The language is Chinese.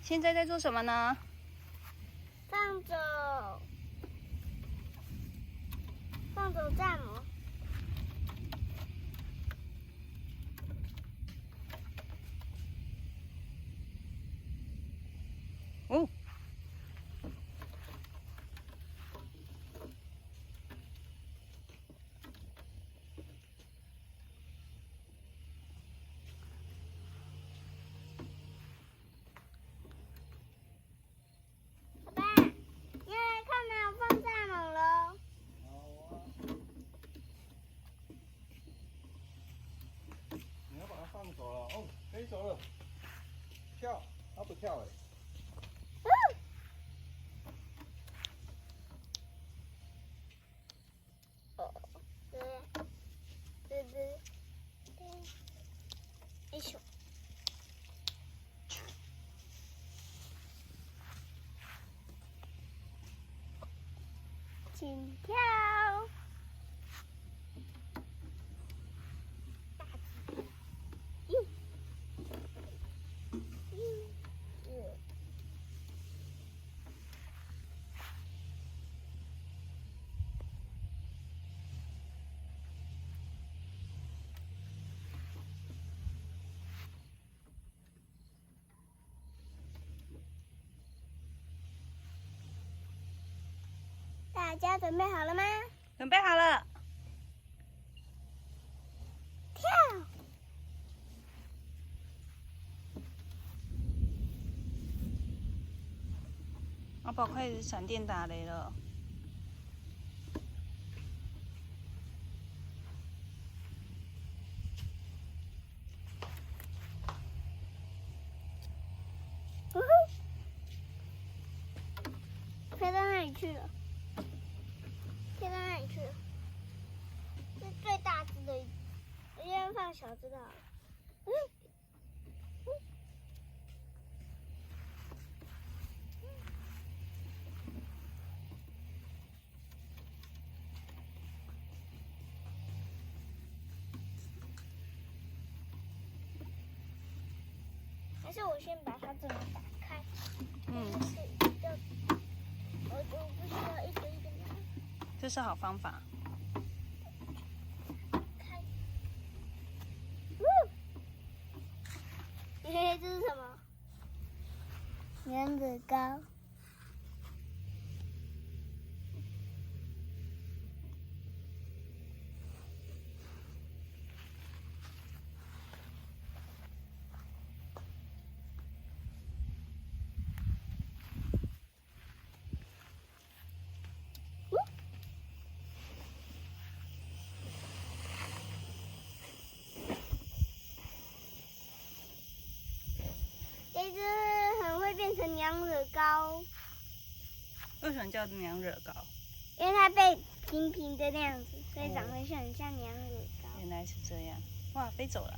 现在在做什么呢？放走，放走蚱蜢。哦，爸爸，你来看到我放蚱蜢了。你要把它放走了哦，可以走了。跳，它不跳哎。哎咻！请跳。大家准备好了吗？准备好了。跳！阿宝开始闪电打雷了。飞到哪里去了？飞到哪里去了？是最大只的，因为放小只的好了。还是我先把它整个打开。是一个，我不需要一个一个拿。这是好方法。开。嘿嘿，这是什么？娘惹糕。这只很会变成娘惹糕，为什么叫娘惹糕？因为它被平平的那样子，所以长得很像娘惹糕。原来是这样。哇，飞走了。